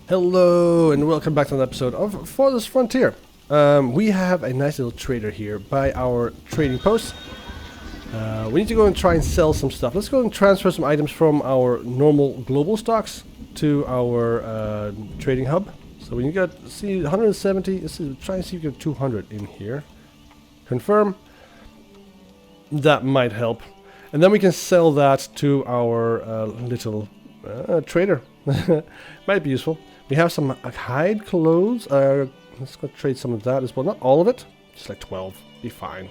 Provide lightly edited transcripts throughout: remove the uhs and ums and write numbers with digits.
Hello and welcome back to another episode of Farthest Frontier. We have a nice little trader here by our trading post. We need to go and try and sell some stuff. Let's go and transfer some items from our normal global stocks to our trading hub. So we got, see, 170. Let's try and see if we get 200 in here. Confirm. That might help. And then we can sell that to our little trader. Might be useful. We have some hide clothes. Let's go trade some of that as well. Not all of it. Just like 12. Be fine.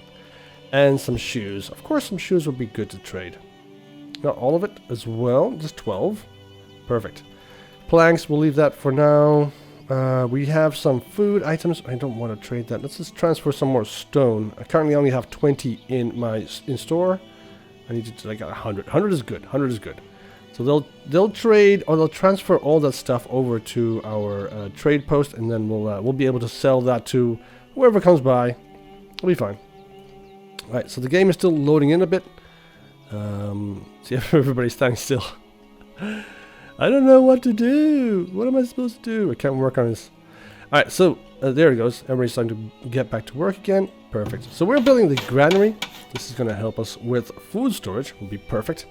And some shoes. Of course, some shoes would be good to trade. Not all of it as well. Just 12. Perfect. Planks, we'll leave that for now. We have some food items. I don't want to trade that. Let's just transfer some more stone. I currently only have 20 in my store. I need to like 100. 100 is good. 100 is good. So they'll trade, or they'll transfer all that stuff over to our trade post, and then we'll be able to sell that to whoever comes by. We'll be fine. All right, so the game is still loading in a bit. See, everybody's standing still. I don't know what to do. What am I supposed to do? I can't work on this. All right, so there it goes. Everybody's starting to get back to work again. Perfect. So we're building the granary. This is going to help us with food storage. Will be perfect.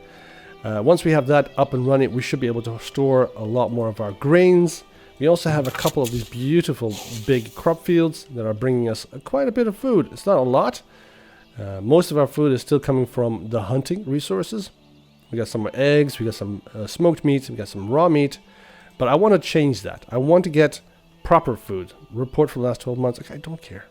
Once we have that up and running, we should be able to store a lot more of our grains. We also have a couple of these beautiful big crop fields that are bringing us quite a bit of food. It's not a lot. Most of our food is still coming from the hunting resources. We got some eggs, we got some smoked meat, we got some raw meat. But I want to change that. I want to get proper food. Report for the last 12 months. Okay, I don't care.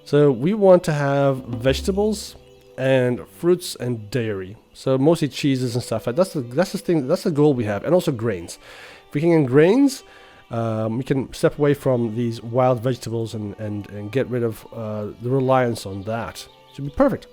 So we want to have vegetables and fruits and dairy. So mostly cheeses and stuff. That's the thing. That's the goal we have, and also grains. If we can get grains, we can step away from these wild vegetables and get rid of the reliance on that. Should be perfect.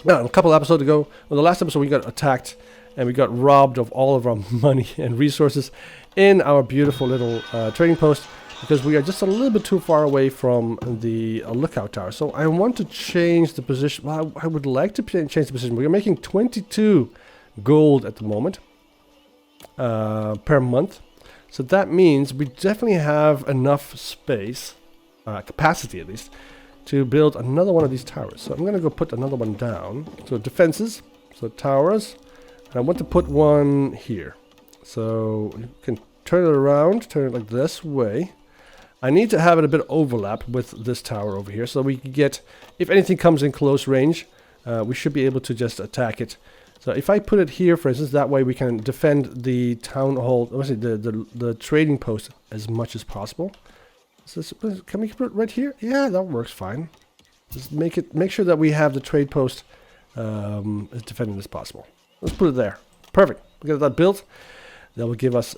Now, a couple episodes ago, well, the last episode we got attacked and we got robbed of all of our money and resources in our beautiful little trading post, because we are just a little bit too far away from the lookout tower. So I want to change the position. Well, I would like to change the position. We are making 22 gold at the moment per month. So that means we definitely have enough space, capacity at least, to build another one of these towers. So I'm going to go put another one down. So defenses, so towers. And I want to put one here. So you can turn it around, turn it like this way. I need to have it a bit overlap with this tower over here, so we can get, if anything comes in close range, we should be able to just attack it. So if I put it here, for instance, that way we can defend the town hall, obviously the trading post as much as possible. So can we put it right here? Yeah, that works fine. Just make sure that we have the trade post as defended as possible. Let's put it there. Perfect. We get that built. That will give us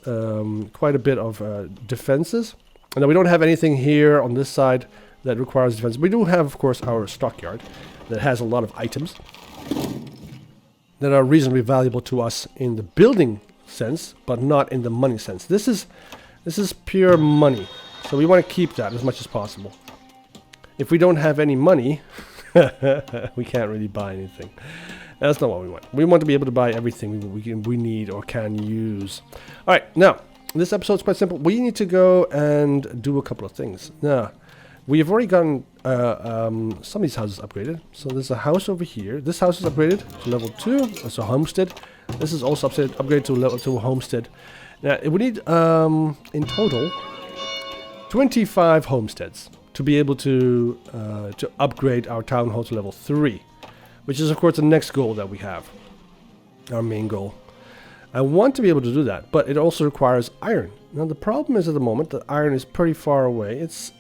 quite a bit of defenses. And then we don't have anything here on this side that requires defense. We do have, of course, our stockyard that has a lot of items that are reasonably valuable to us in the building sense, but not in the money sense. This is pure money, so we want to keep that as much as possible. If we don't have any money, we can't really buy anything. That's not what we want. We want to be able to buy everything we need or can use. All right, now. This episode is quite simple. We need to go and do a couple of things. Now, we have already gotten some of these houses upgraded. So there's a house over here. This house is upgraded to level 2. That's a homestead. This is also upgraded to level 2 homestead. Now, we need, in total, 25 homesteads to be able to upgrade our town hall to level 3. Which is, of course, the next goal that we have. Our main goal. I want to be able to do that, but it also requires iron. Now the problem is at the moment that iron is pretty far away. It's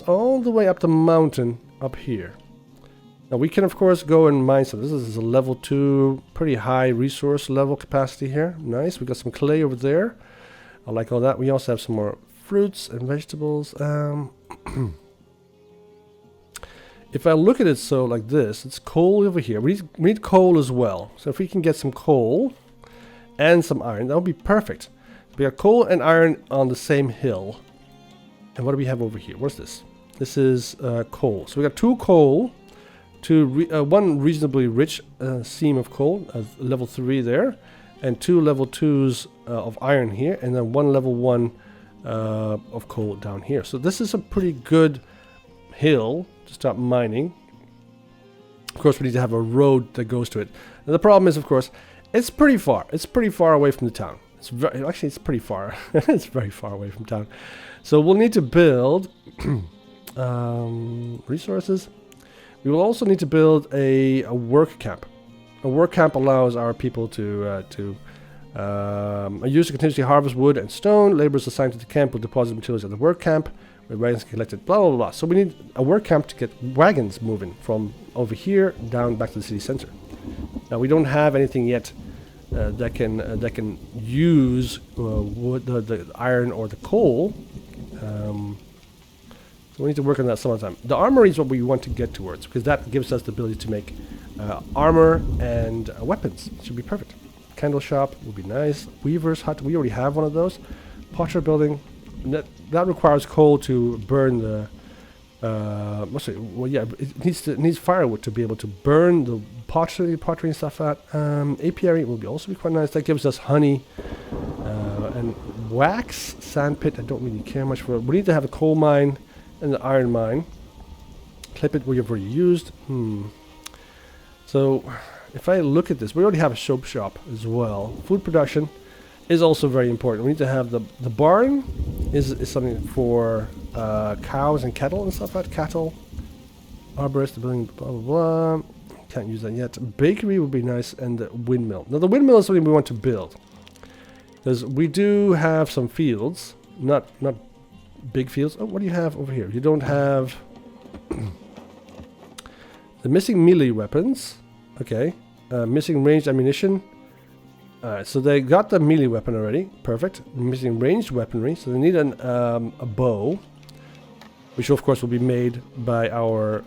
all the way up the mountain up here. Now we can of course go and mine some. This is a level 2, pretty high resource level capacity here. Nice, we got some clay over there. I like all that. We also have some more fruits and vegetables. If I look at it so like this, it's coal over here. We need coal as well. So if we can get some coal and some iron, that would be perfect. We got coal and iron on the same hill. And what do we have over here? What's this? This is coal. So we got 2 coal, one reasonably rich seam of coal, level 3 there, and 2 level 2s of iron here, and then 1 level 1 of coal down here. So this is a pretty good hill to start mining. Of course, we need to have a road that goes to it. And the problem is, of course, it's pretty far. It's pretty far away from the town. Actually, it's pretty far. It's very far away from town. So we'll need to build resources. We will also need to build a work camp. A work camp allows our people to use to continuously harvest wood and stone. Laborers assigned to the camp will deposit materials at the work camp, where wagons collected, blah, blah, blah. So we need a work camp to get wagons moving from over here down back to the city center. Now, we don't have anything yet that can use wood, the iron or the coal. So we need to work on that some other time. The armory is what we want to get towards, because that gives us the ability to make armor and weapons. It should be perfect. Candle shop would be nice. Weaver's hut, we already have one of those. Pottery building, that requires coal to burn the it needs firewood to be able to burn the pottery and stuff out. Apiary will also be quite nice. That gives us honey and wax. Sandpit, I don't really care much for it. We need to have a coal mine and the iron mine. Clip it we have already used. So if I look at this, we already have a soap shop as well. Food production is also very important. We need to have the barn is something for cows and cattle and stuff like that. Cattle, arborist, the building, blah blah blah. Can't use that yet. Bakery would be nice, and the windmill. Now the windmill is something we want to build, because we do have some fields, not big fields. Oh, what do you have over here? You don't have the missing melee weapons. Okay, missing ranged ammunition. Alright, so they got the melee weapon already. Perfect. Missing ranged weaponry, so they need a bow, which of course will be made by our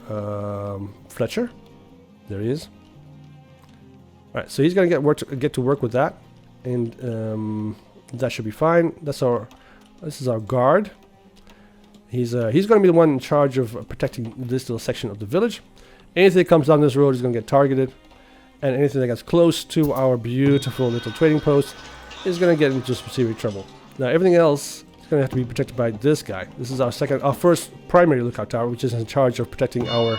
Fletcher. There he is. Alright, so he's gonna get to work with that, and that should be fine. This is our guard. He's gonna be the one in charge of protecting this little section of the village. Anything that comes down this road is gonna get targeted. And anything that gets close to our beautiful little trading post is going to get into some serious trouble. Now everything else is going to have to be protected by this guy. This is our first primary lookout tower, which is in charge of protecting our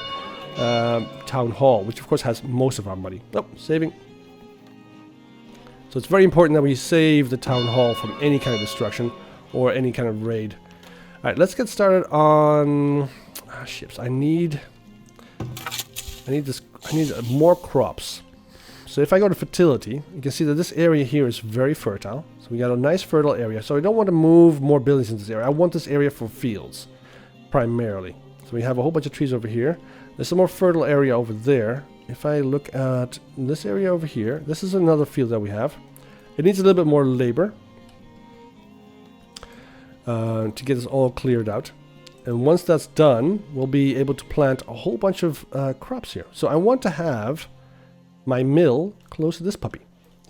town hall, which of course has most of our money. Oh, saving. So it's very important that we save the town hall from any kind of destruction or any kind of raid. Alright, let's get started on ships. I need more crops. So if I go to fertility, you can see that this area here is very fertile. So we got a nice fertile area. So I don't want to move more buildings in this area. I want this area for fields, primarily. So we have a whole bunch of trees over here. There's some more fertile area over there. If I look at this area over here, this is another field that we have. It needs a little bit more labor to get this all cleared out. And once that's done, we'll be able to plant a whole bunch of crops here. So I want to have my mill close to this puppy.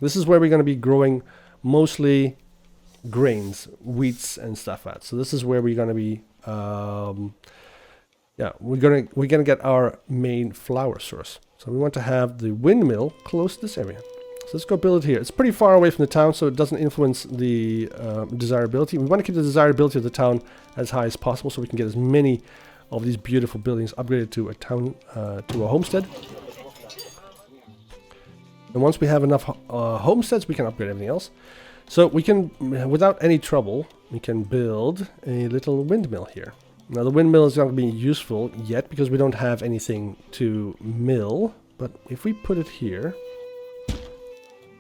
This is where we're going to be growing mostly grains, wheats and stuff at. So this is where we're going to be, we're gonna get our main flour source. So we want to have the windmill close to this area. So let's go build it here. It's pretty far away from the town, so it doesn't influence the desirability. We want to keep the desirability of the town as high as possible, so we can get as many of these beautiful buildings upgraded to a town, to a homestead. And once we have enough homesteads, we can upgrade everything else. So we can, without any trouble, we can build a little windmill here. Now the windmill is not going to be useful yet because we don't have anything to mill. But if we put it here,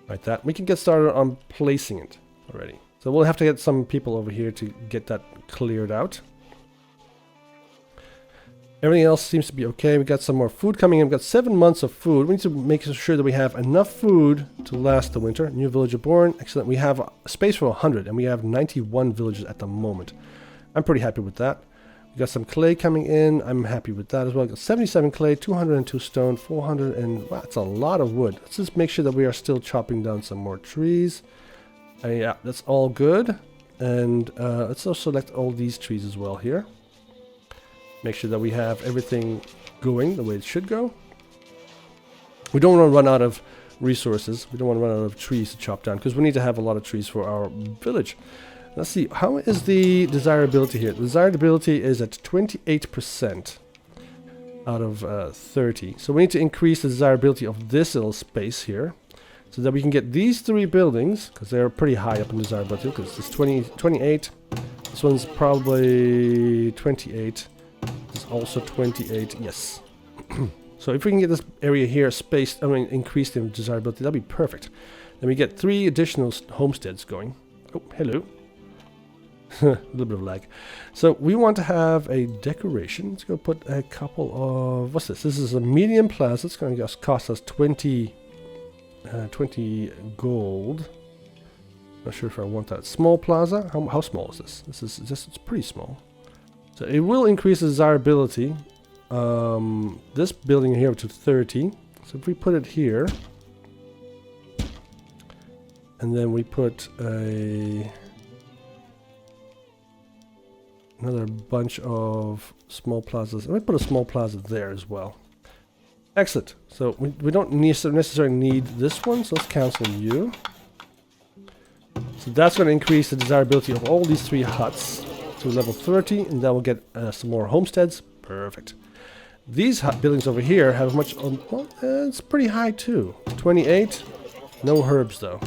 like that, we can get started on placing it already. So we'll have to get some people over here to get that cleared out. Everything else seems to be okay. We got some more food coming in. We've got 7 months of food. We need to make sure that we have enough food to last the winter. New villager born. Excellent. We have space for 100 and we have 91 villagers at the moment. I'm pretty happy with that. We got some clay coming in. I'm happy with that as well. Got 77 clay, 202 stone, 400 and wow, that's a lot of wood. Let's just make sure that we are still chopping down some more trees. Yeah, that's all good. And let's also select all these trees as well here. Make sure that we have everything going the way it should go. We don't want to run out of resources. We don't want to run out of trees to chop down because we need to have a lot of trees for our village. Let's see, how is the desirability here? The desirability is at 28% out of 30. So we need to increase the desirability of this little space here so that we can get these 3 buildings, because they're pretty high up in desirability, because it's 28. This one's probably 28. This is also 28, yes. So if we can get this area here spaced, increased in desirability, that'd be perfect. Then we get 3 additional homesteads going. Oh, hello. A little bit of lag. So we want to have a decoration. Let's go put a couple of... What's this? This is a medium plaza. It's going to just cost us 20 gold. Not sure if I want that. Small plaza. How small is this? This is just... It's pretty small. So it will increase the desirability. This building here to 30. So if we put it here, and then we put another bunch of small plazas. And we put a small plaza there as well. Excellent. So we don't necessarily need this one, so let's cancel you. So that's going to increase the desirability of all these 3 huts to level 30, and that will get some more homesteads. Perfect. These buildings over here have much... well, it's pretty high too. 28. No herbs though.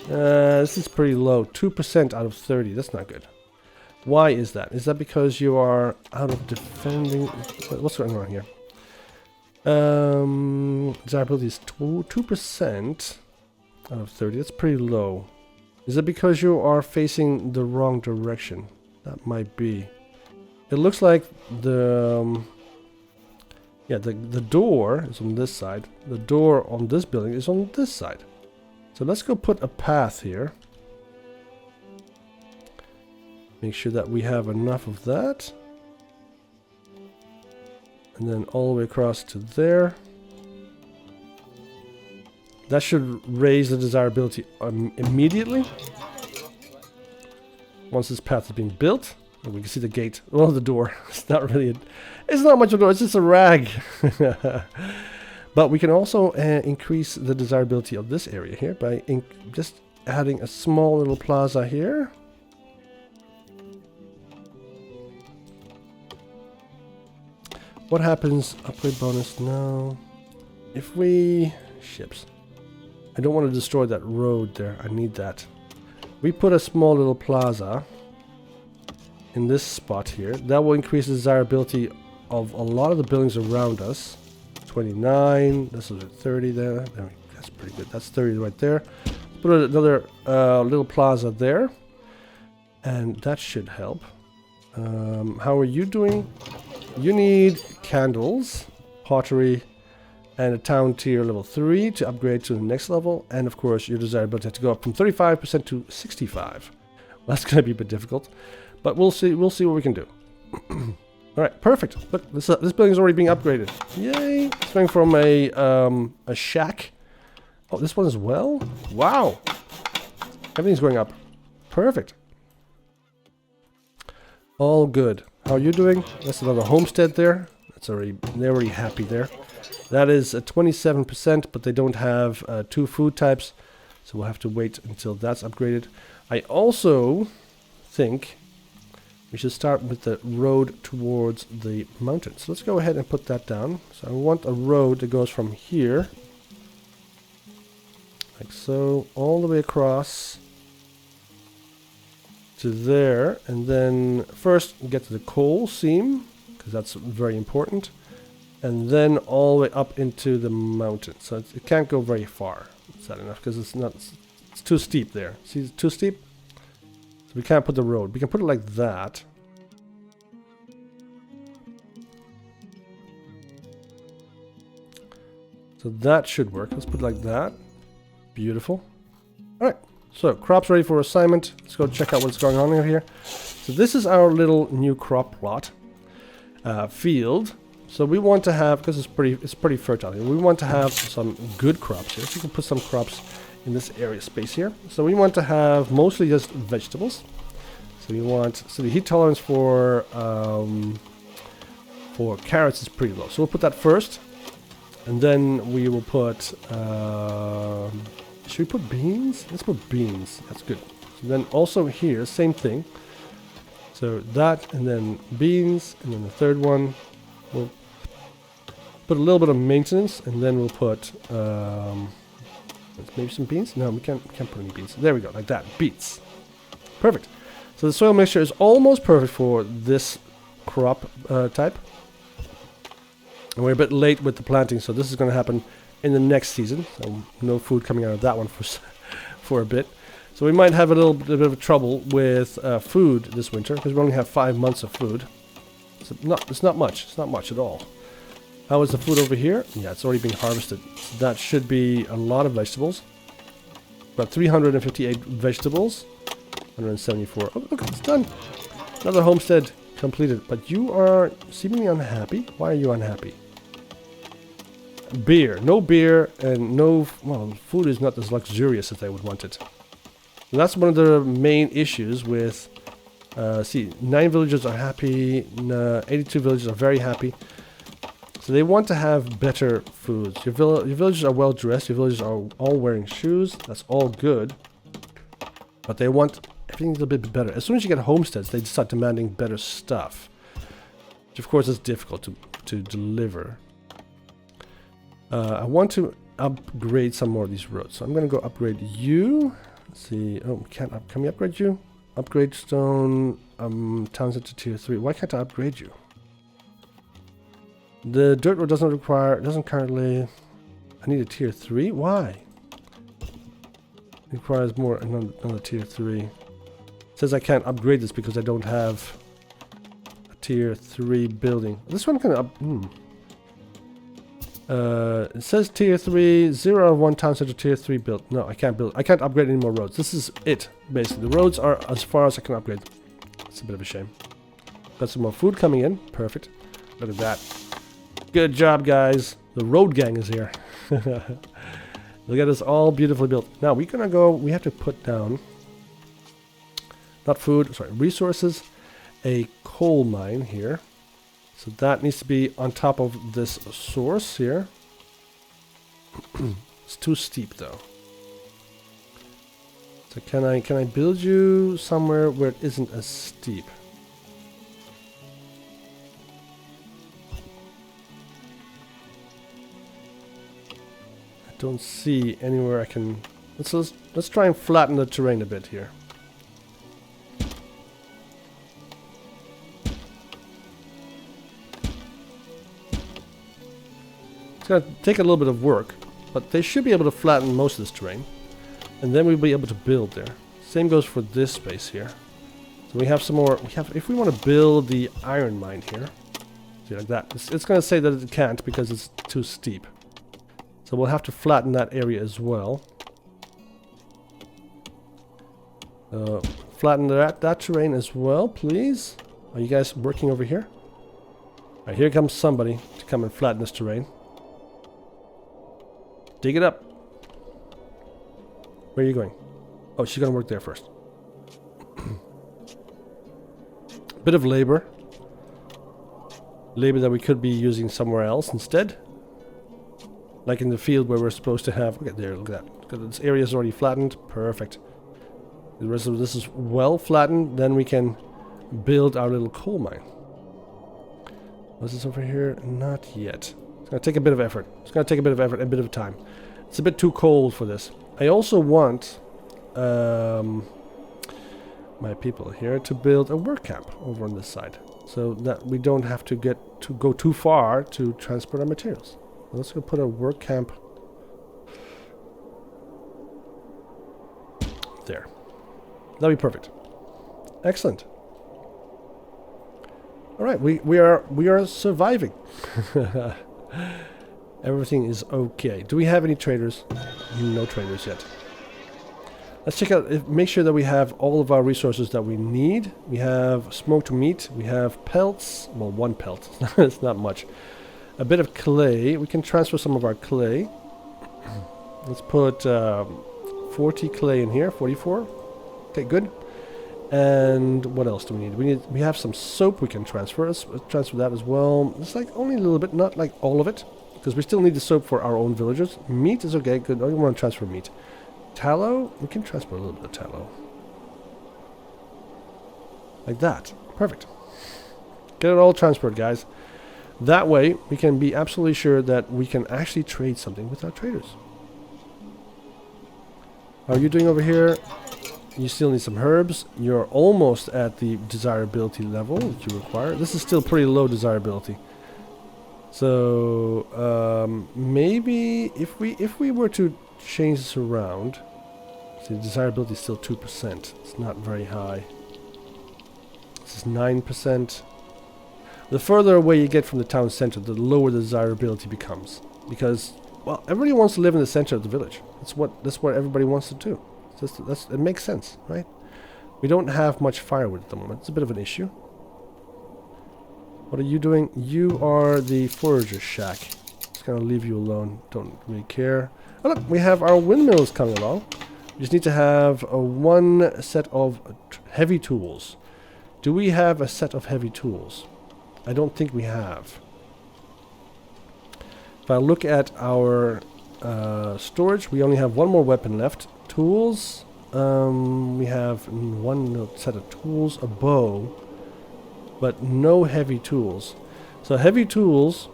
This is pretty low. 2% out of 30. That's not good. Why is that? Is that because you are out of defending... What's going on here? Desirability is 2% out of 30. That's pretty low. Is it because you are facing the wrong direction? That might be. It looks like the... yeah, the door is on this side. The door on this building is on this side. So let's go put a path here. Make sure that we have enough of that. And then all the way across to there. That should raise the desirability immediately. Once this path is being built. And we can see the gate. Well, the door. It's not really... it's not much of a door. It's just a rag. But we can also increase the desirability of this area here by just adding a small little plaza here. What happens? Upgrade bonus? No. If we... ships. I don't want to destroy that road there. I need that. We put a small little plaza in this spot here. That will increase the desirability of a lot of the buildings around us. 29. This is 30 there. That's pretty good. That's 30 right there. Put another little plaza there. And that should help. How are you doing? You need candles, pottery, and a town tier level 3 to upgrade to the next level. And of course, your desirability has to go up from 35% to 65. Well, that's going to be a bit difficult, but we'll see. We'll see what we can do. All right, perfect. Look, this building is already being upgraded. Yay! It's going from a shack. Oh, this one as well. Wow! Everything's going up. Perfect. All good. How are you doing? That's another homestead there. They're already happy there. That is 27%, but they don't have 2 food types, so we'll have to wait until that's upgraded. I also think we should start with the road towards the mountain. So let's go ahead and put that down. So I want a road that goes from here, like so, all the way across to there, and then first get to the coal seam, because that's very important, and then all the way up into the mountain. So it can't go very far. Is that enough? Because it's too steep there. See, it's too steep? So we can't put the road. We can put it like that. So that should work. Let's put it like that. Beautiful. All right. So, crops ready for assignment. Let's go check out what's going on here. So this is our little new crop plot field. So we want to have, because it's pretty fertile here, we want to have some good crops here. So we can put some crops in this area space here. So we want to have mostly just vegetables. So the heat tolerance for carrots is pretty low. So we'll put that first, and then we will put. Should we put beans? Let's put beans. That's good. So then also here, same thing. So that, and then beans, and then the third one. We'll put a little bit of maintenance, and then we'll put maybe some beans. No, we can't put any beans. There we go, like that. Beets. Perfect. So the soil mixture is almost perfect for this crop type. And we're a bit late with the planting, so this is going to happen in the next season. So no food coming out of that one for a bit. So we might have a little bit of trouble with food this winter, because we only have 5 months of food. So it's not much. It's not much at all. How is the food over here? Yeah, it's already been harvested. So that should be a lot of vegetables. About 358 vegetables. 174. Oh, look, it's done. Another homestead completed. But you are seemingly unhappy. Why are you unhappy? Beer. No beer and no... Well, food is not as luxurious as I would want it. And that's one of the main issues with... see, 9 villagers are happy. 82 villagers are very happy. So they want to have better foods. Your villagers are well dressed. Your villagers are all wearing shoes. That's all good. But they want everything a little bit better. As soon as you get homesteads, they start demanding better stuff. Which of course is difficult to deliver. I want to upgrade some more of these roads. So I'm going to go upgrade you. Let's see. Oh, can we upgrade you? Upgrade stone towns into tier 3. Why can't I upgrade you? The dirt road doesn't currently... I need a tier 3? Why? It requires more, another tier 3. It says I can't upgrade this because I don't have a tier 3 building. This one can up... it says tier 3, 0 of 1 town center tier 3 built. No, I can't build. I can't upgrade any more roads. This is it, basically. The roads are as far as I can upgrade. It's a bit of a shame. Got some more food coming in. Perfect. Look at that. Good job, guys. The road gang is here. Look at this, all beautifully built. Now we're gonna go. We have to put down not food. Sorry, resources. A coal mine here. So that needs to be on top of this source here. It's too steep though. So can I build you somewhere where it isn't as steep? I don't see anywhere I can. Let's try and flatten the terrain a bit here. It's going to take a little bit of work, but they should be able to flatten most of this terrain. And then we'll be able to build there. Same goes for this space here. So we have some more. If we want to build the iron mine here, see, like that. It's going to say that it can't because it's too steep. So we'll have to flatten that area as well. Flatten that terrain as well, please. Are you guys working over here? Alright, here comes somebody to come and flatten this terrain. Dig it up. Where are you going? Oh, she's gonna work there first. Bit of labor. Labor that we could be using somewhere else instead. Like in the field where we're supposed to have... Look at there, look at that. Look at this area is already flattened. Perfect. The rest of this is well flattened. Then we can build our little coal mine. What's this over here? Not yet. It's going to take a bit of effort. It's going to take a bit of effort and a bit of time. It's a bit too cold for this. I also want my people here to build a work camp over on this side. So that we don't have to go too far to transport our materials. Let's go put a work camp there. That'll be perfect. Excellent. All right, we are surviving. Everything is okay. Do we have any traders? No traders yet. Let's check out. Make sure that we have all of our resources that we need. We have smoked meat. We have pelts. Well, 1 pelt. It's not much. A bit of clay. We can transfer some of our clay. Let's put 40 clay in here. 44. Okay, good. And what else do we need? We have some soap we can transfer. Let's transfer that as well. It's like only a little bit, not like all of it, because we still need the soap for our own villagers. Meat is okay, good. I don't want to transfer meat. Tallow, we can transfer a little bit of tallow. Like that. Perfect. Get it all transferred, guys. That way, we can be absolutely sure that we can actually trade something with our traders. How are you doing over here? You still need some herbs. You're almost at the desirability level that you require. This is still pretty low desirability. So maybe if we were to change this around, see, desirability is still 2%. It's not very high. This is 9%. The further away you get from the town center, the lower the desirability becomes. Because, well, everybody wants to live in the center of the village. That's what everybody wants to do. It makes sense, right? We don't have much firewood at the moment. It's a bit of an issue. What are you doing? You are the forager shack. Just gonna leave you alone. Don't really care. Oh look, we have our windmills coming along. We just need to have one set of heavy tools. Do we have a set of heavy tools? I don't think we have. If I look at our storage, we only have one more weapon left. Tools. We have one set of tools, a bow, but no heavy tools. So heavy tools.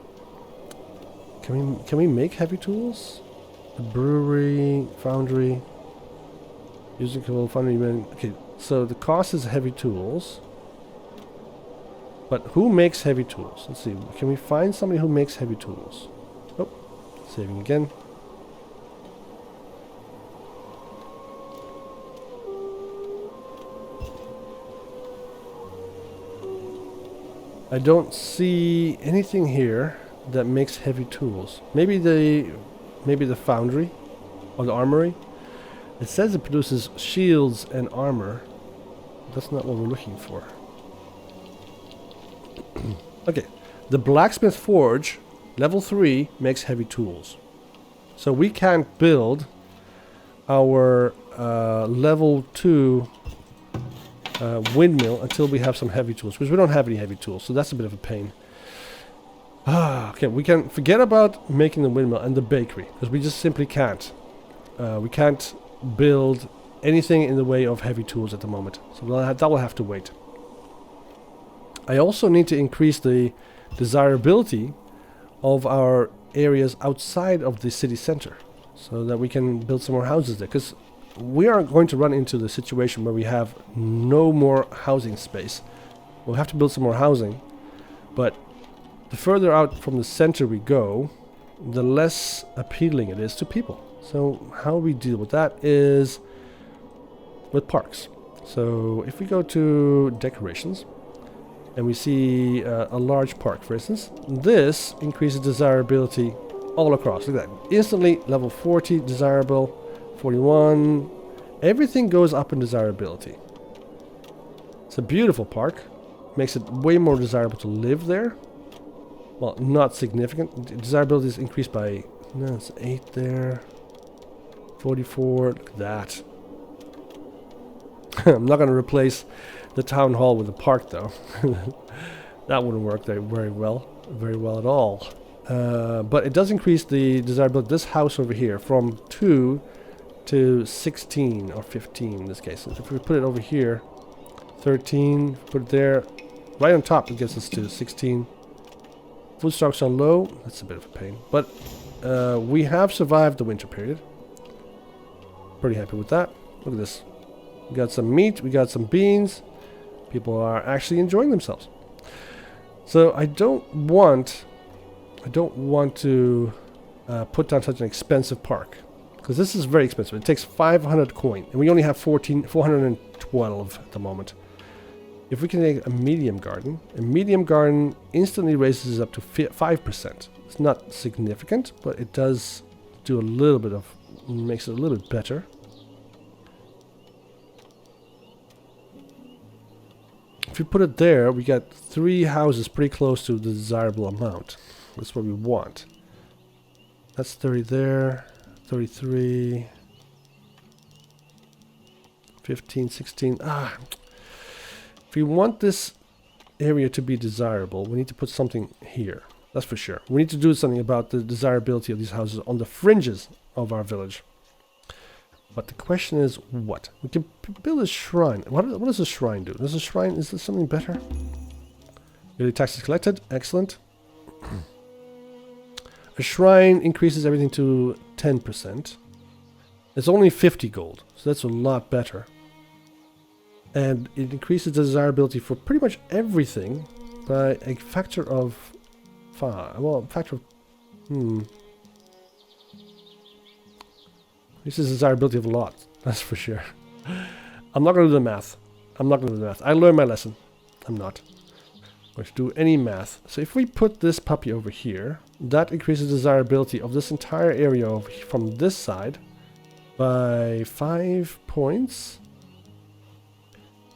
Can we make heavy tools? The brewery, foundry, musical foundry. Okay, so the cost is heavy tools. But who makes heavy tools? Let's see. Can we find somebody who makes heavy tools? Oh, saving again. I don't see anything here that makes heavy tools. Maybe the foundry or the armory. It says it produces shields and armor. That's not what we're looking for. Okay, the blacksmith forge, level 3, makes heavy tools. So we can't build our level 2 windmill until we have some heavy tools, because we don't have any heavy tools, so that's a bit of a pain. Okay, we can forget about making the windmill and the bakery, because we just simply can't. We can't build anything in the way of heavy tools at the moment, so that will have to wait. I also need to increase the desirability of our areas outside of the city center, so that we can build some more houses there, because we are going to run into the situation where we have no more housing space. We'll have to build some more housing, but the further out from the center we go, the less appealing it is to people. So how we deal with that is with parks. So if we go to decorations and we see a large park, for instance, this increases desirability all across. Look at that. Instantly level 40 desirable, 41. Everything goes up in desirability. It's a beautiful park. Makes it way more desirable to live there. Well, not significant. Desirability is increased by, no, it's 8 there. 44. Look at that. I'm not going to replace the town hall with a park, though. That wouldn't work very well at all. But it does increase the desirability. This house over here from 2 to 16 or 15 in this case. If we put it over here, 13, put it there, right on top, it gets us to 16. Food stocks are low. That's a bit of a pain, but we have survived the winter period. Pretty happy with that. Look at this. We got some meat, we got some beans. People are actually enjoying themselves. So I don't want to put down such an expensive park, because this is very expensive. It takes 500 coin, and we only have 412 at the moment. If we can make a medium garden instantly raises up to 5%. It's not significant, but it does do a little bit of, makes it a little bit better. If you put it there, we got 3 houses pretty close to the desirable amount. That's what we want. That's 30 there, 33, 15, 16. If we want this area to be desirable, we need to put something here. That's for sure. We need to do something about the desirability of these houses on the fringes of our village. But the question is what? We can build a shrine. What does a shrine do? Does a shrine, is this something better? Yearly taxes collected. Excellent. A shrine increases everything to 10%. It's only 50 gold, so that's a lot better. And it increases the desirability for pretty much everything by a factor of 5. Well, factor of... This is desirability of a lot, that's for sure. I'm not going to do the math. I learned my lesson. I'm not going to do any math. So if we put this puppy over here, that increases the desirability of this entire area from this side by 5 points.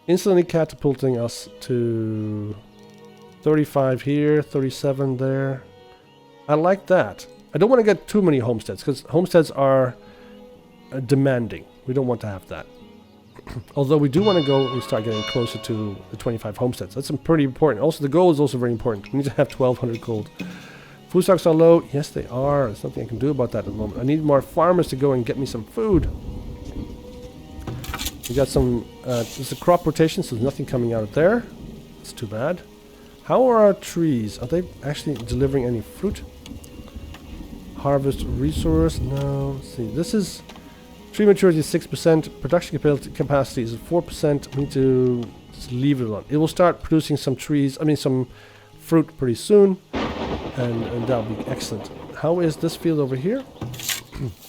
Instantly catapulting us to 35 here, 37 there. I like that. I don't want to get too many homesteads, because homesteads are demanding. We don't want to have that. Although we do want to go and start getting closer to the 25 homesteads. That's pretty important. Also, the gold is also very important. We need to have 1200 gold. Food stocks are low. Yes, they are. There's nothing I can do about that at the moment. I need more farmers to go and get me some food. We got some... there's a crop rotation, so there's nothing coming out of there. That's too bad. How are our trees? Are they actually delivering any fruit? Harvest resource? No. Let's see. This is... Tree maturity is 6%. Production capacity is 4%. We need to just leave it alone. It will start producing some trees, some fruit pretty soon. And that'll be excellent. How is this field over here?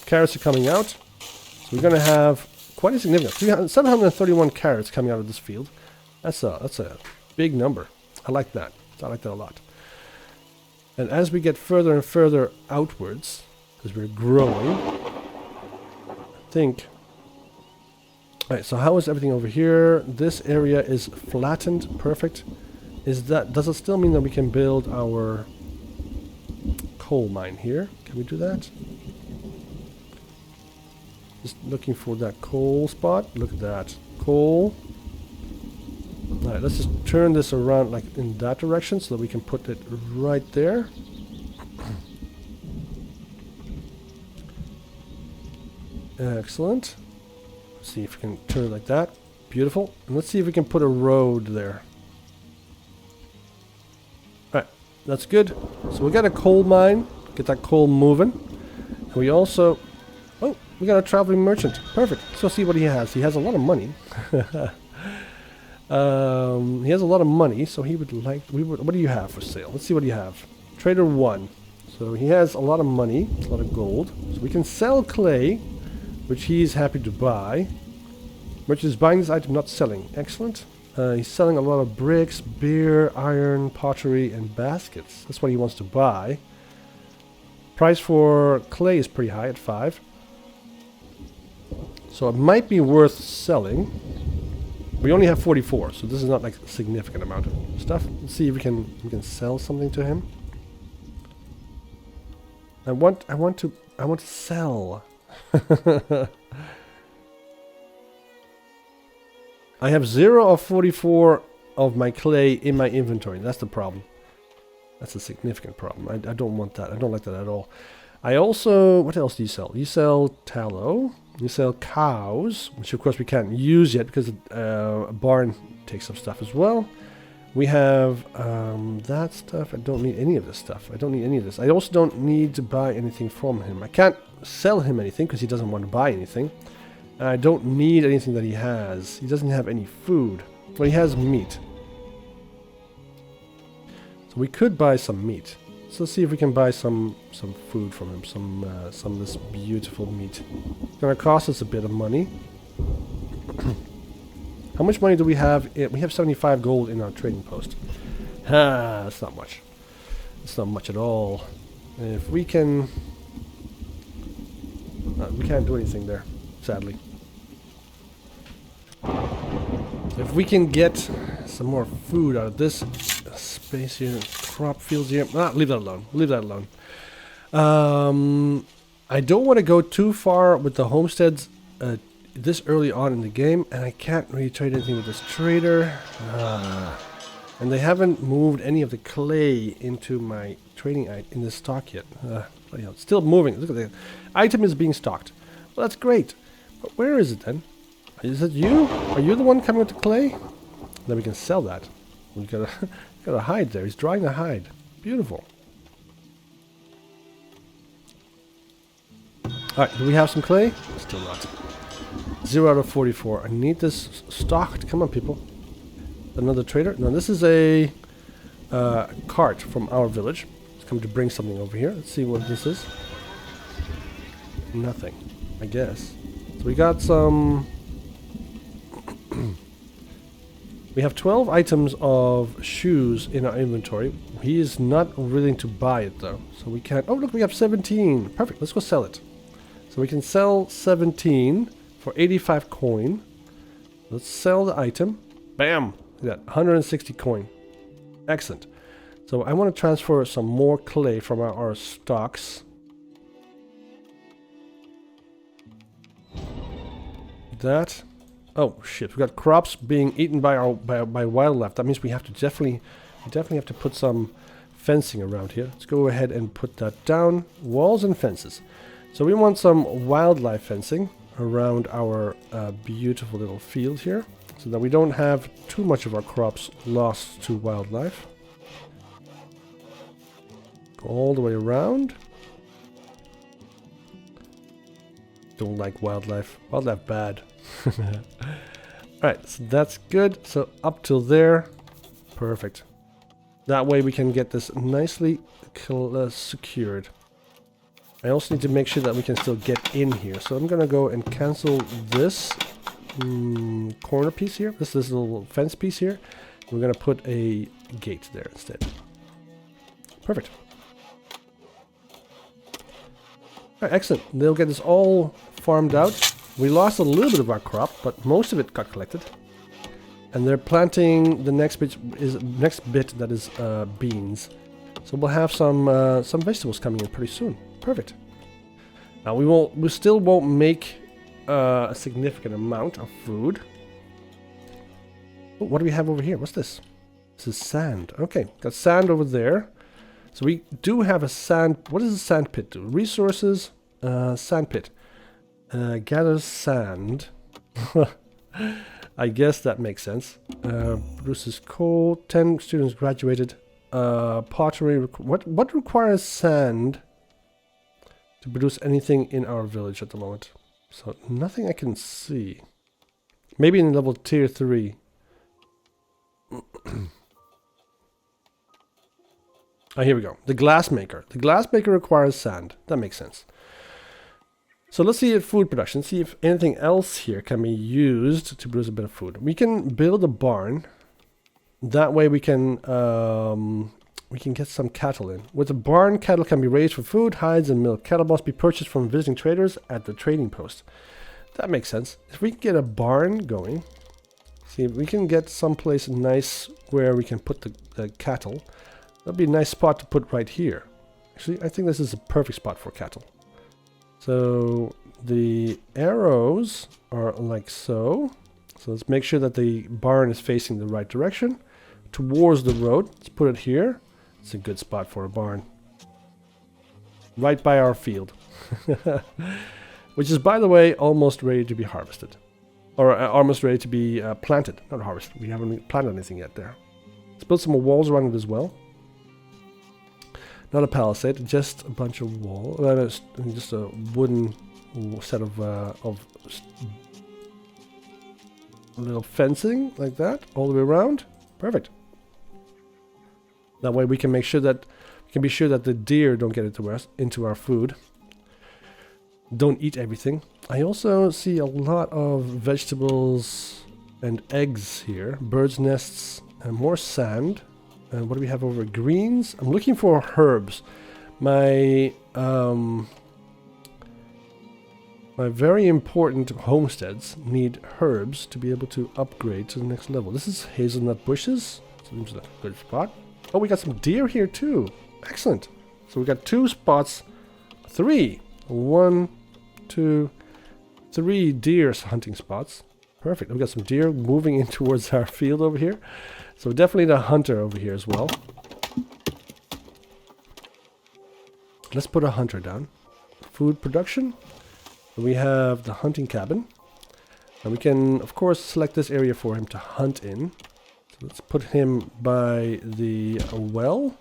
Carrots are coming out. So we're going to have quite a significant 731 carrots coming out of this field. That's a big number. I like that. I like that a lot. And as we get further and further outwards, because we're growing, I think... Alright, so how is everything over here? This area is flattened. Perfect. Does it still mean that we can build our coal mine here? Can we do that? Just looking for that coal spot. Look at that. Coal. Alright, let's just turn this around like in that direction so that we can put it right there. Excellent. Let's see if we can turn it like that. Beautiful. And let's see if we can put a road there. Alright, that's good. So we got a coal mine. Get that coal moving. And we also... Oh, we got a traveling merchant. Perfect. Let's go see what he has. He has a lot of money. He has a lot of money, so he would like... what do you have for sale? Let's see what you have. Trader 1. So he has a lot of money, a lot of gold. So we can sell clay, which he's happy to buy. Merchant is buying this item, not selling. Excellent. He's selling a lot of bricks, beer, iron, pottery, and baskets. That's what he wants to buy. Price for clay is pretty high at 5. So it might be worth selling. We only have 44, so this is not like a significant amount of stuff. Let's see if we can sell something to him. I want to sell. I have 0 of 44 of my clay in my inventory. That's the problem. That's a significant problem. I don't want that. I don't like that at all. I also... What else do you sell? You sell tallow. You sell cows, which of course we can't use yet because a barn takes up stuff as well. We have that stuff. I don't need any of this stuff. I don't need any of this. I also don't need to buy anything from him. I can't sell him anything because he doesn't want to buy anything. I don't need anything that he has. He doesn't have any food. Well, he has meat. So we could buy some meat. So let's see if we can buy some food from him. Some of this beautiful meat. It's gonna cost us a bit of money. How much money do we have? We have 75 gold in our trading post. That's not much. It's not much at all. If we can... we can't do anything there, sadly. If we can get some more food out of this space here, crop fields here... leave that alone. Leave that alone. I don't want to go too far with the homesteads this early on in the game, and I can't really trade anything with this trader. And they haven't moved any of the clay into my trading in the stock yet. Bloody hell, it's still moving. Look at that. Item is being stocked. Well, that's great. Where is it then? Is it you? Are you the one coming with the clay? Then we can sell that. We got a hide there. He's drying the hide. Beautiful. Alright, do we have some clay? Still not. 0 out of 44. I need this stocked. Come on, people. Another trader? No, this is a cart from our village. It's come to bring something over here. Let's see what this is. Nothing, I guess. So we got some... We have 12 items of shoes in our inventory. He is not willing to buy it though. So we can't... Oh look, we have 17. Perfect, let's go sell it. So we can sell 17 for 85 coin. Let's sell the item. Bam! Look at that, 160 coin. Excellent. So I want to transfer some more clay from our stocks. That. Oh shit! We got crops being eaten by wildlife. That means we have to definitely have to put some fencing around here. Let's go ahead and put that down. Walls and fences. So we want some wildlife fencing around our beautiful little field here, so that we don't have too much of our crops lost to wildlife. Go all the way around. Don't like wildlife. Wildlife bad. Alright, so that's good. So up till there. Perfect. That way we can get this nicely secured. I also need to make sure that we can still get in here. So I'm going to go and cancel this corner piece here. This little fence piece here. We're going to put a gate there instead. Perfect. Alright, excellent. They'll get this all farmed out. We lost a little bit of our crop, but most of it got collected. And they're planting the next bit that is beans. So we'll have some vegetables coming in pretty soon. Perfect. Now we still won't make a significant amount of food. Oh, what do we have over here? What's this? This is sand. Okay, got sand over there. So we do have a sand. What does a sand pit do? Resources, sand pit. Gathers sand. I guess that makes sense. Produces coal. 10 students graduated. Pottery. What requires sand to produce anything in our village at the moment? So nothing I can see. Maybe in level tier 3. Oh, here we go. The glass maker. The glass maker requires sand. That makes sense. So let's see at food production. See if anything else here can be used to produce a bit of food. We can build a barn. That way we can get some cattle in. With a barn, cattle can be raised for food, hides, and milk. Cattle must be purchased from visiting traders at the trading post. That makes sense. If we can get a barn going, see if we can get someplace nice where we can put the cattle. That'd be a nice spot to put right here. Actually, I think this is a perfect spot for cattle. So the arrows are like so. So let's make sure that the barn is facing the right direction towards the road. Let's put it here. It's a good spot for a barn. Right by our field. Which is, by the way, almost ready to be harvested. Or almost ready to be planted. Not harvested. We haven't planted anything yet there. Let's build some more walls around it as well. Not a palisade, just a bunch of wall. Just a wooden set of little fencing like that, all the way around. Perfect. That way we can make sure that be sure that the deer don't get into our food. Don't eat everything. I also see a lot of vegetables and eggs here, birds' nests, and more sand. And what do we have over? Greens. I'm looking for herbs. My very important homesteads need herbs to be able to upgrade to the next level. This is hazelnut bushes. Seems like a good spot. Oh, we got some deer here too. Excellent. So we got 2 spots. 3. 1, 2, 3 deer hunting spots. Perfect. We got some deer moving in towards our field over here. So definitely the hunter over here as well. Let's put a hunter down. Food production. We have the hunting cabin. And we can, of course, select this area for him to hunt in. So let's put him by the well,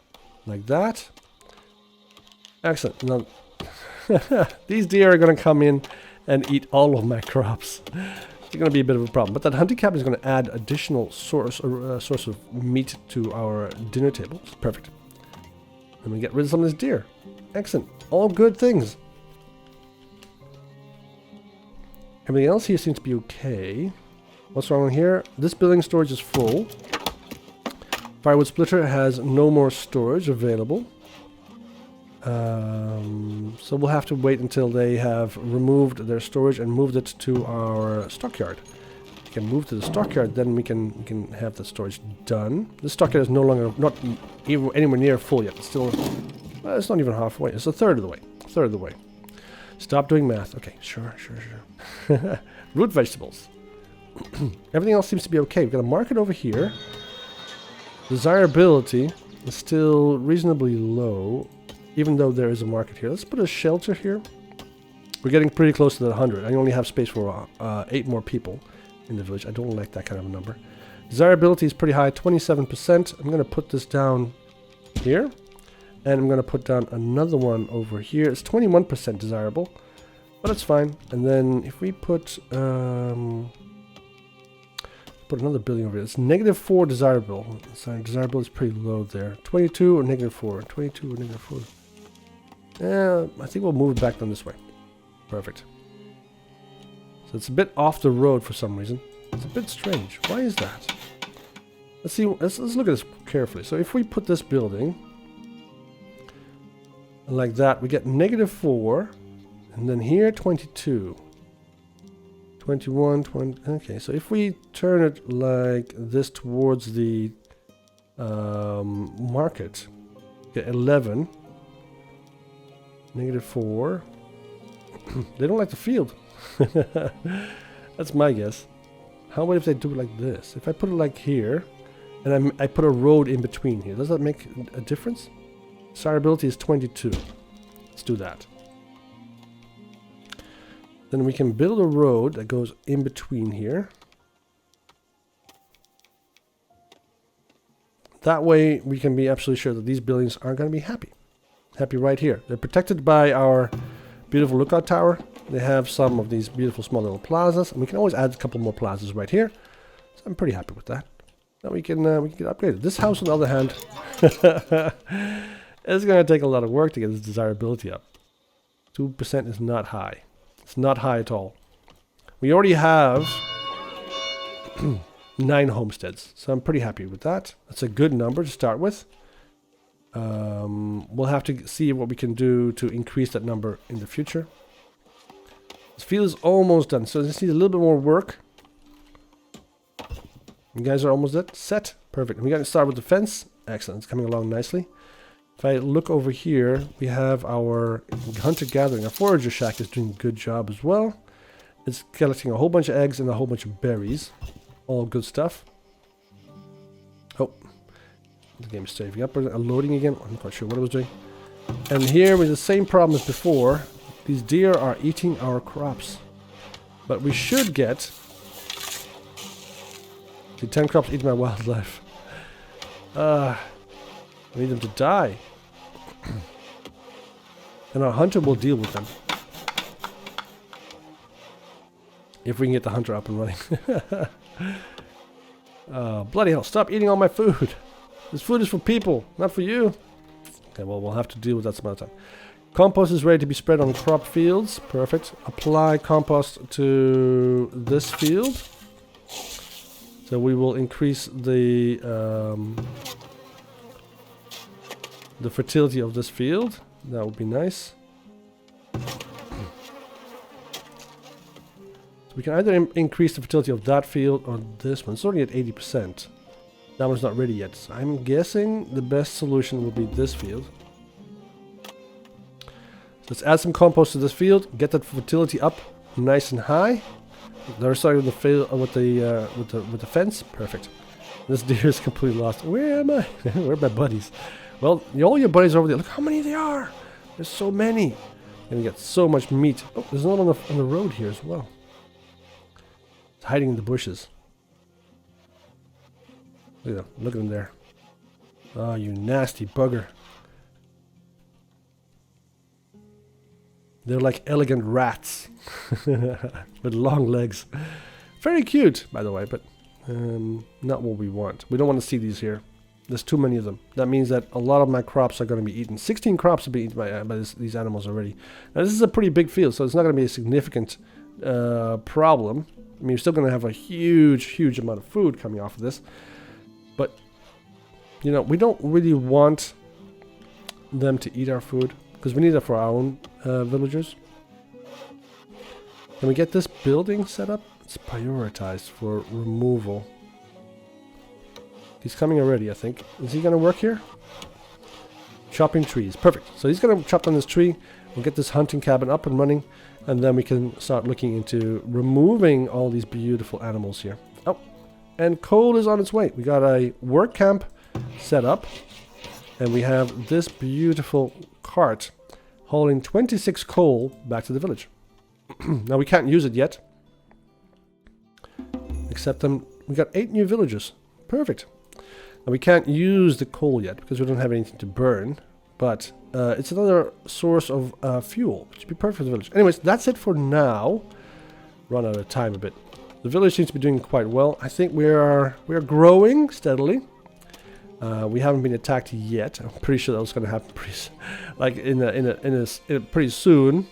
like that. Excellent. Now, these deer are going to come in and eat all of my crops. It's going to be a bit of a problem. But that hunting cabin is going to add additional source of meat to our dinner table. Perfect. And we get rid of some of this deer. Excellent. All good things. Everything else here seems to be okay. What's wrong here? This building storage is full. Firewood splitter has no more storage available. So we'll have to wait until they have removed their storage and moved it to our stockyard. We can move to the stockyard, then we can have the storage done. The stockyard is no longer not even anywhere near full yet. It's still, it's not even halfway. It's a third of the way. A third of the way. Stop doing math. Okay, sure. Root vegetables. Everything else seems to be okay. We've got a market over here. Desirability is still reasonably low, even though there is a market here. Let's put a shelter here. We're getting pretty close to the 100. I only have space for 8 more people in the village. I don't like that kind of a number. Desirability is pretty high, 27%. I'm going to put this down here. And I'm going to put down another one over here. It's 21% desirable, but it's fine. And then if we put another building over here, it's -4 desirable. So desirable is pretty low there. 22 or -4. 22 or -4. Yeah, I think we'll move it back down this way. Perfect. So it's a bit off the road for some reason. It's a bit strange. Why is that? Let's see. Let's look at this carefully. So if we put this building like that, we get -4, and then here 22, 21, 20. Okay, so if we turn it like this towards the market, get 11, -4. They don't like the field. That's my guess. How about if they do it like this? If I put it like here, and I put a road in between here, does that make a difference? Desirability is 22. Let's do that. Then we can build a road that goes in between here. That way we can be absolutely sure that these buildings are going to be happy. Happy right here. They're protected by our beautiful lookout tower. They have some of these beautiful small little plazas, and we can always add a couple more plazas right here. So I'm pretty happy with that. Now we can get upgraded. This house, on the other hand, it's going to take a lot of work to get this desirability up. 2% is not high. It's not high at all. We already have 9 homesteads, so I'm pretty happy with that. That's a good number to start with. We'll have to see what we can do to increase that number in the future. This field is almost done, so this needs a little bit more work. You guys are almost set. Perfect. We got to start with the fence. Excellent. It's coming along nicely. If I look over here, we have our hunter-gathering. Our forager shack is doing a good job as well. It's collecting a whole bunch of eggs and a whole bunch of berries. All good stuff. Oh, the game is saving up. Loading again. I'm not quite sure what I was doing. And here with the same problem as before. These deer are eating our crops. But we should get... The 10 crops eating my wildlife. I need them to die. And our hunter will deal with them. If we can get the hunter up and running. Bloody hell, stop eating all my food. This food is for people, not for you. Okay, well, we'll have to deal with that some other time. Compost is ready to be spread on crop fields. Perfect. Apply compost to this field. So we will increase the fertility of this field. That would be nice. So we can either increase the fertility of that field or this one. It's already at 80%. That one's not ready yet. So I'm guessing the best solution will be this field. So let's add some compost to this field. Get that fertility up nice and high. They're starting with the field with the fence. Perfect. This deer is completely lost. Where am I? Where are my buddies? Well, all your buddies are over there. Look how many there are. There's so many. And we get so much meat. Oh, there's one on the road here as well. hiding in the bushes. Look at them. Look at them there. Oh, you nasty bugger. They're like elegant rats with long legs. Very cute, by the way, but not what we want. We don't want to see these here. There's too many of them. That means that a lot of my crops are going to be eaten. 16 crops have been eaten by these animals already. Now, this is a pretty big field, so it's not going to be a significant problem. I mean, you're still going to have a huge amount of food coming off of this. But, you know, we don't really want them to eat our food, because we need it for our own villagers. Can we get this building set up? It's prioritized for removal. He's coming already, I think. Is he going to work here? Chopping trees. Perfect. So he's going to chop down this tree. We'll get this hunting cabin up and running. And then we can start looking into removing all these beautiful animals here. Oh, and coal is on its way. We got a work camp set up. And we have this beautiful cart hauling 26 coal back to the village. Now we can't use it yet. Except we got 8 new villagers. Perfect. Now we can't use the coal yet because we don't have anything to burn. But it's another source of fuel, which would be perfect for the village. Anyways, that's it for now. Run out of time a bit. The village seems to be doing quite well. I think we are growing steadily. We haven't been attacked yet. I'm pretty sure that was going to happen pretty soon.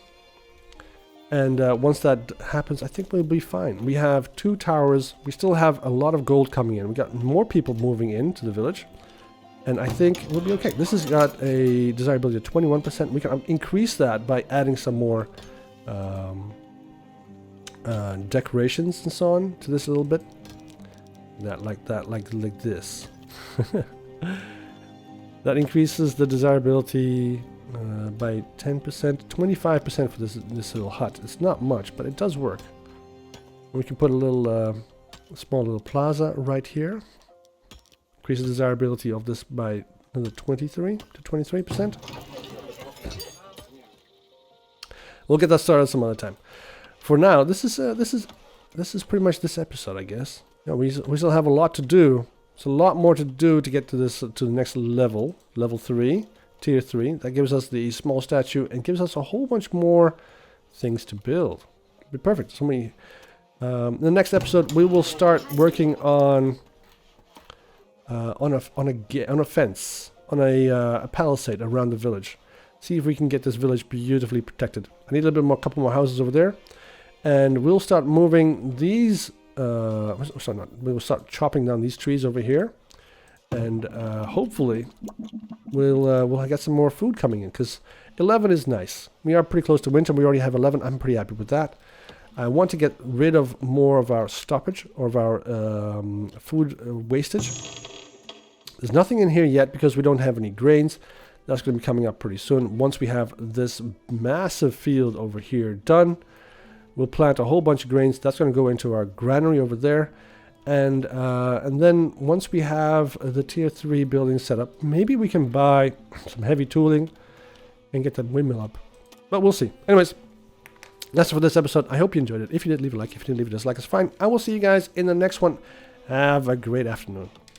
And once that happens, I think we'll be fine. We have 2 towers. We still have a lot of gold coming in. We got more people moving into the village. And I think we'll be okay. This has got a desirability of 21%. We can increase that by adding some more decorations and so on to this a little bit. Like this. That increases the desirability by 10%, 25% for this little hut. It's not much, but it does work. We can put a little small little plaza right here. Increase the desirability of this by another 23 to 23%. We'll get that started some other time. For now, this is pretty much this episode, I guess. Yeah, we still have a lot to do. There's a lot more to do to get to the next level, level 3, tier 3. That gives us the small statue and gives us a whole bunch more things to build. It'll be perfect. So in the next episode, we will start working on a fence, on a palisade around the village. See if we can get this village beautifully protected. I need a little bit more, couple more houses over there, and we'll start moving these. We will start chopping down these trees over here, and hopefully we'll get some more food coming in, because 11 is nice. We are pretty close to winter. We already have 11. I'm pretty happy with that. I want to get rid of more of our stoppage, or of our food wastage. There's nothing in here yet because we don't have any grains. That's going to be coming up pretty soon. Once we have this massive field over here done, we'll plant a whole bunch of grains. That's going to go into our granary over there. And then once we have the tier 3 building set up, maybe we can buy some heavy tooling and get that windmill up. But we'll see. Anyways, that's it for this episode. I hope you enjoyed it. If you did, leave a like. If you didn't, leave a dislike. It's fine. I will see you guys in the next one. Have a great afternoon.